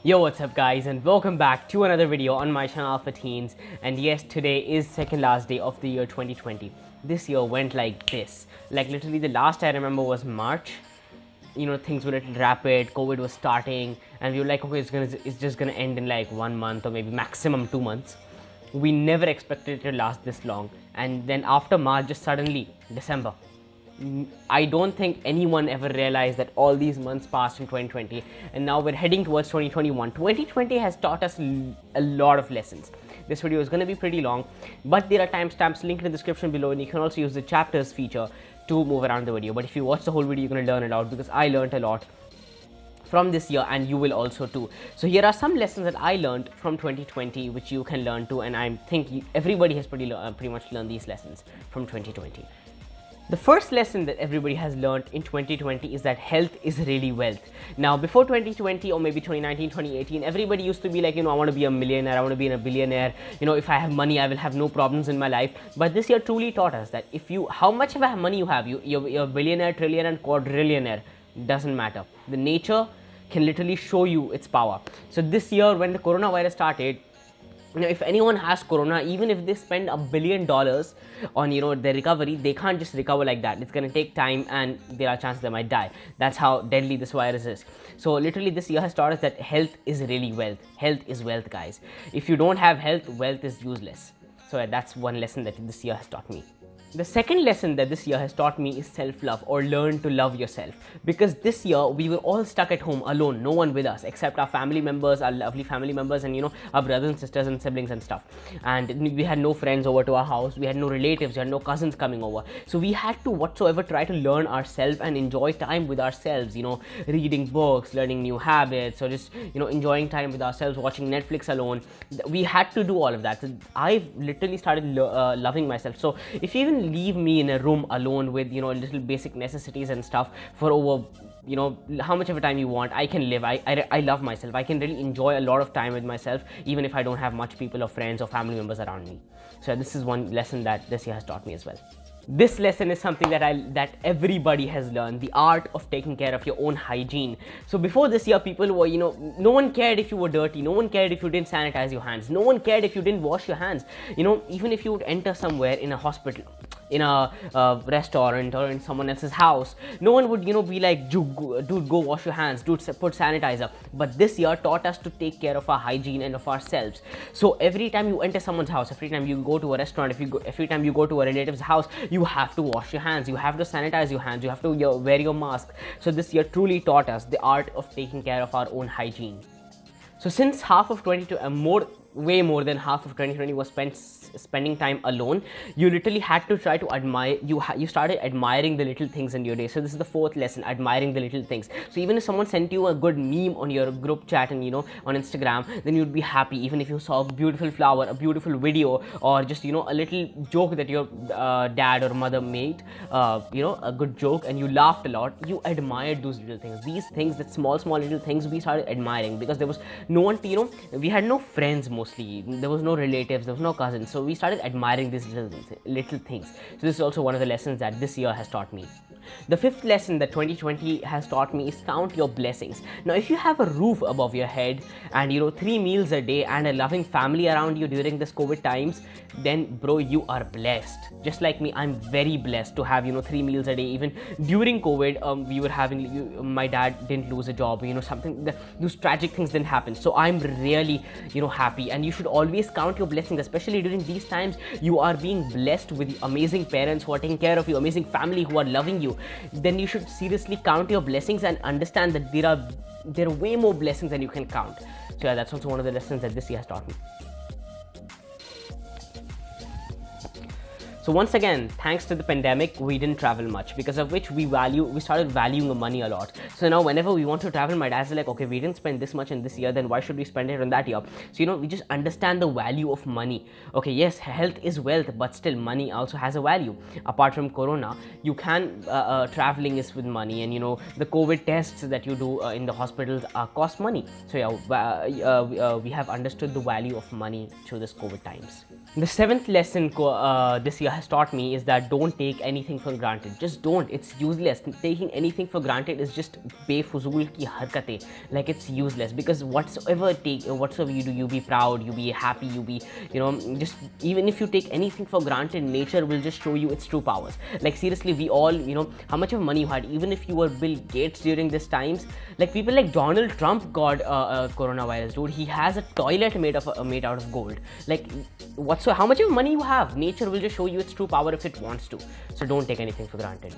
Yo, what's up guys, and welcome back to another video on my channel Alpha Teens. And yes, today is second last day of the year 2020. This year went like this. Like literally the last I remember was March. You know, things were a little rapid, COVID was starting, and we were like, okay, it's just gonna end in like 1 month or maybe maximum 2 months. We never expected it to last this long. And then after March, just suddenly December. I don't think anyone ever realized that all these months passed in 2020, and now we're heading towards 2021. 2020 has taught us a lot of lessons. This video is going to be pretty long, but there are timestamps linked in the description below, and you can also use the chapters feature to move around the video. But if you watch the whole video, you're going to learn a lot, because I learned a lot from this year, and you will also too. So here are some lessons that I learned from 2020 which you can learn too, and I think everybody has pretty much learned these lessons from 2020. The first lesson that everybody has learned in 2020 is that health is really wealth. Now, before 2020 or maybe 2019, 2018, everybody used to be like, I want to be a millionaire, I want to be a billionaire. If I have money, I will have no problems in my life. But this year truly taught us that how much of money you have, you're a billionaire, trillionaire, and quadrillionaire, doesn't matter. The nature can literally show you its power. So this year, when the coronavirus started, if anyone has corona, even if they spend $1 billion on their recovery, they can't just recover like that. It's going to take time, and there are chances they might die. That's how deadly this virus is. So literally this year has taught us that health is really wealth. Health is wealth, guys. If you don't have health, wealth is useless. So that's one lesson that this year has taught me. The second lesson that this year has taught me is self-love, or learn to love yourself. Because this year we were all stuck at home alone, no one with us except our family members, our lovely family members, and our brothers and sisters and siblings and stuff. And we had no friends over to our house, we had no relatives, we had no cousins coming over. So we had to whatsoever try to learn ourselves and enjoy time with ourselves, reading books, learning new habits, or just enjoying time with ourselves, watching Netflix alone. We had to do all of that. So I've literally started loving myself. So if you even leave me in a room alone with little basic necessities and stuff for over how much of a time you want, I can live. I love myself. I can really enjoy a lot of time with myself, even if I don't have much people or friends or family members around me. So this is one lesson that this year has taught me as well. This lesson is something that everybody has learned: the art of taking care of your own hygiene. So before this year, people were, no one cared if you were dirty, no one cared if you didn't sanitize your hands, no one cared if you didn't wash your hands. Even if you would enter somewhere, in a hospital, in a restaurant, or in someone else's house, no one would be like, dude, go wash your hands, dude, put sanitizer. But this year taught us to take care of our hygiene and of ourselves. So every time you enter someone's house, every time you go to a restaurant, every time you go to a relative's house, you have to wash your hands, you have to sanitize your hands, you have to wear your mask. So this year truly taught us the art of taking care of our own hygiene. So since half of 22, way more than half of 2020 was spending time alone, you literally had to try to admire, you started admiring the little things in your day. So this is the fourth lesson: admiring the little things. So even if someone sent you a good meme on your group chat and on Instagram, then you'd be happy. Even if you saw a beautiful flower, a beautiful video, or just a little joke that your dad or mother made, a good joke, and you laughed a lot, you admired those little things. These things, that small little things, we started admiring, because there was no one to, we had no friends mostly, there was no relatives, there was no cousins. So we started admiring these little things. So this is also one of the lessons that this year has taught me. The fifth lesson that 2020 has taught me is count your blessings. Now, if you have a roof above your head, and 3 meals a day, and a loving family around you during this COVID times, then bro, you are blessed. Just like me, I'm very blessed to have 3 meals a day. Even during COVID, we were having, my dad didn't lose a job, those tragic things didn't happen. So I'm really happy. And you should always count your blessings, especially during these times. You are being blessed with amazing parents who are taking care of you, amazing family who are loving you. Then you should seriously count your blessings and understand that there are way more blessings than you can count. So yeah, that's also one of the lessons that this year has taught me. So once again, thanks to the pandemic, we didn't travel much, because of which we started valuing money a lot. So now whenever we want to travel, my dad's like, okay, we didn't spend this much in this year, then why should we spend it on that year? So we just understand the value of money. Okay, yes, health is wealth, but still money also has a value. Apart from corona, you can traveling is with money, and the COVID tests that you do in the hospitals cost money. So yeah, we have understood the value of money through this COVID times. The seventh lesson this year has taught me is that don't take anything for granted. Just don't. It's useless. Taking anything for granted is just befuzul ki harkatein. Like, it's useless, because whatsoever you do, you be proud, you be happy, you be, just even if you take anything for granted, nature will just show you its true powers. Like, seriously, we all, how much of money you had, even if you were Bill Gates during these times, like people like Donald Trump got coronavirus, dude. He has a toilet made out of gold. Like, how much of money you have, nature will just show you its true power if it wants to. So don't take anything for granted.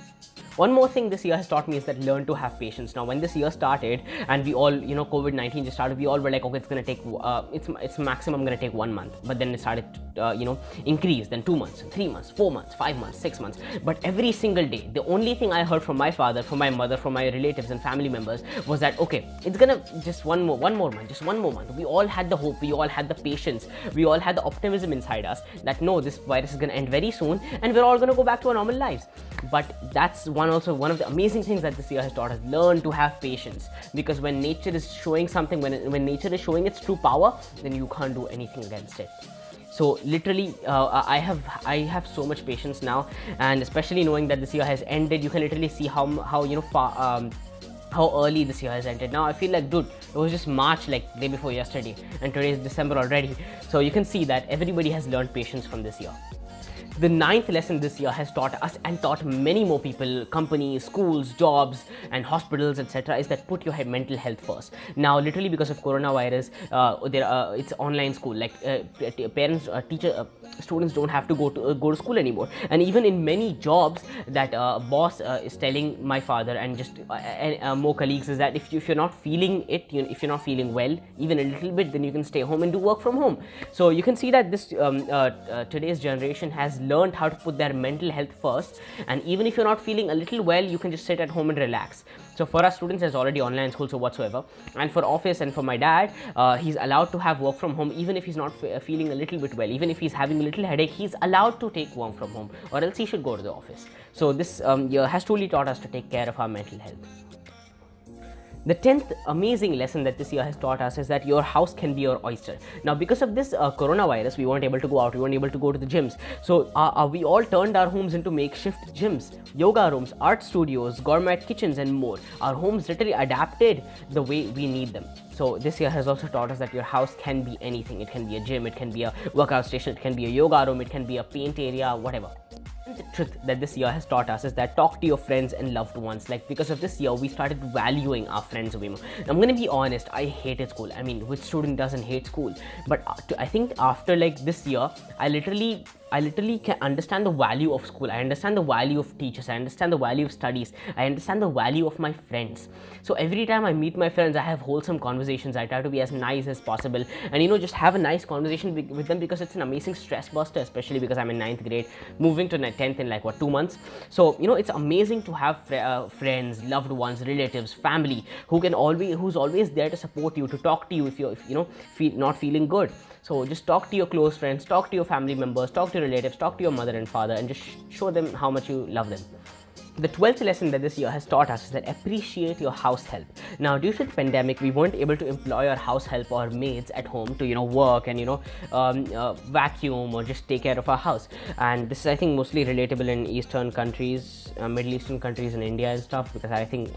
One more thing this year has taught me is that learn to have patience. Now, when this year started and we all, COVID-19 just started, we all were like, okay, it's gonna take, it's maximum gonna take 1 month. But then it started, increase, then 2 months, 3 months, 4 months, 5 months, 6 months. But every single day, the only thing I heard from my father, from my mother, from my relatives and family members was that, okay, it's gonna just one more month, just one more month. We all had the hope, we all had the patience, we all had the optimism inside us that no, this virus is gonna end very soon and we're all gonna go back to our normal lives. But that's one of the amazing things that this year has taught us. Learn to have patience, because when nature is showing something, when nature is showing its true power, then you can't do anything against it. So literally, I have so much patience now, and especially knowing that this year has ended, you can literally see how early this year has ended. Now I feel like, dude, it was just March, like day before yesterday, and today is December already. So you can see that everybody has learned patience from this year. The 9th lesson this year has taught us and taught many more people, companies, schools, jobs, and hospitals, etc., is that put your mental health first. Now, literally because of coronavirus, it's online school. Like parents, students don't have to go to school anymore. And even in many jobs, that boss is telling my father and just more colleagues is that if you're not feeling it, if you're not feeling well, even a little bit, then you can stay home and do work from home. So you can see that this today's generation has learned how to put their mental health first, and even if you're not feeling a little well, you can just sit at home and relax. So for us students, there's already online school, so whatsoever. And for office and for my dad, he's allowed to have work from home even if he's not feeling a little bit well. Even if he's having a little headache, he's allowed to take work from home, or else he should go to the office. So this year has truly taught us to take care of our mental health. The 10th amazing lesson that this year has taught us is that your house can be your oyster. Now, because of this coronavirus, we weren't able to go out, we weren't able to go to the gyms. So we all turned our homes into makeshift gyms, yoga rooms, art studios, gourmet kitchens, and more. Our homes literally adapted the way we need them. So this year has also taught us that your house can be anything. It can be a gym, it can be a workout station, it can be a yoga room, it can be a paint area, whatever. The truth that this year has taught us is that talk to your friends and loved ones. Like, because of this year, we started valuing our friends way more. I'm gonna be honest, I hated school. I mean, which student doesn't hate school? But I think after like this year, I literally can understand the value of school. I understand the value of teachers. I understand the value of studies. I understand the value of my friends. So every time I meet my friends, I have wholesome conversations. I try to be as nice as possible, and just have a nice conversation with them, because it's an amazing stress buster, especially because I'm in 9th grade, moving to 10th in like 2 months. So it's amazing to have friends, loved ones, relatives, family who's always there to support you, to talk to you if you're not feeling good. So just talk to your close friends, talk to your family members, talk to your relatives, talk to your mother and father, and just show them how much you love them. The 12th lesson that this year has taught us is that appreciate your house help. Now, due to the pandemic, we weren't able to employ our house help or maids at home to work and vacuum or just take care of our house. And this is, I think, mostly relatable in Eastern countries, Middle Eastern countries, in India and stuff, because I think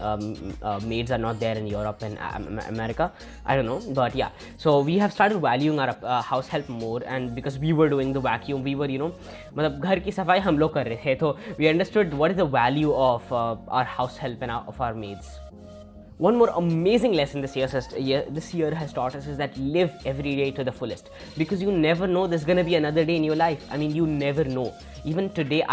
maids are not there in Europe and America. I don't know, but yeah. So we have started valuing our house help more, and because we were doing the vacuum, we were मतलब घर की सफाई हम लोग कर रहे थे, तो we understood what is the value of our house help and of our maids. One more amazing lesson this year has taught us is that live every day to the fullest, because you never know there's gonna be another day in your life. I mean, you never know. Even today,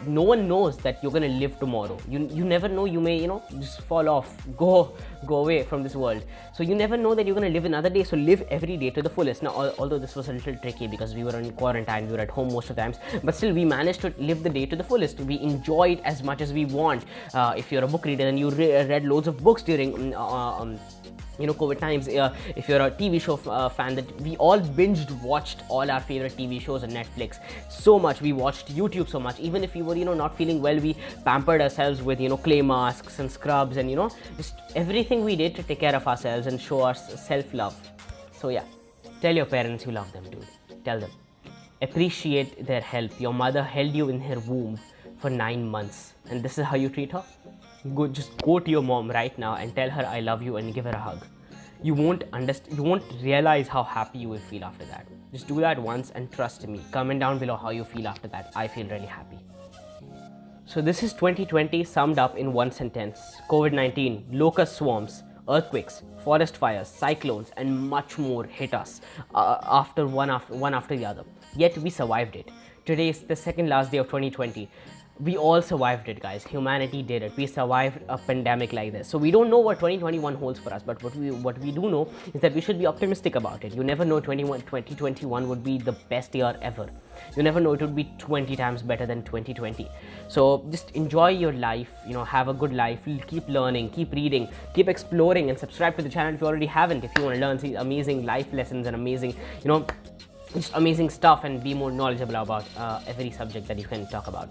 no one knows that you're gonna live tomorrow. You never know. You may just fall off, go away from this world. So you never know that you're gonna live another day. So live every day to the fullest. Now, although this was a little tricky because we were in quarantine, we were at home most of the times, but still we managed to live the day to the fullest. We enjoyed as much as we want. If you're a book reader and you read loads of books during COVID times, if you're a TV show fan, that we all watched all our favorite TV shows on Netflix so much. We watched YouTube so much. Even if we were not feeling well, we pampered ourselves with clay masks and scrubs and just everything we did to take care of ourselves and show us self-love. So yeah, tell your parents you love them, dude. Tell them. appreciate their help. Your mother held you in her womb for 9 months, and this is how you treat her? Just go to your mom right now and tell her I love you and give her a hug. You won't realize how happy you will feel after that. Just do that once and trust me. Comment down below how you feel after that. I feel really happy. So this is 2020 summed up in one sentence. COVID-19, locust swarms, earthquakes, forest fires, cyclones, and much more hit us one after the other. Yet we survived it. Today is the second last day of 2020. We all survived it, guys. Humanity did it. We survived a pandemic like this. So we don't know what 2021 holds for us, but what we do know is that we should be optimistic about it. You never know 2021 would be the best year ever. You never know, it would be 20 times better than 2020. So just enjoy your life, have a good life, keep learning, keep reading, keep exploring, and subscribe to the channel if you already haven't, if you want to learn these amazing life lessons and amazing, just amazing stuff and be more knowledgeable about every subject that you can talk about.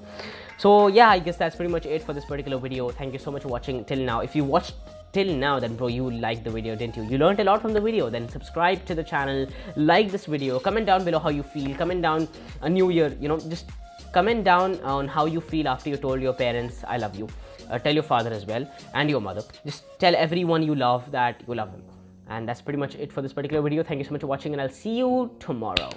So yeah, I guess that's pretty much it for this particular video. Thank you so much for watching till now. If you watched till now, then bro, you liked the video, didn't you? You learned a lot from the video. Then subscribe to the channel, like this video, comment down below how you feel, comment down a new year, just comment down on how you feel after you told your parents I love you. Tell your father as well and your mother. Just tell everyone you love that you love them. And that's pretty much it for this particular video. Thank you so much for watching, and I'll see you tomorrow.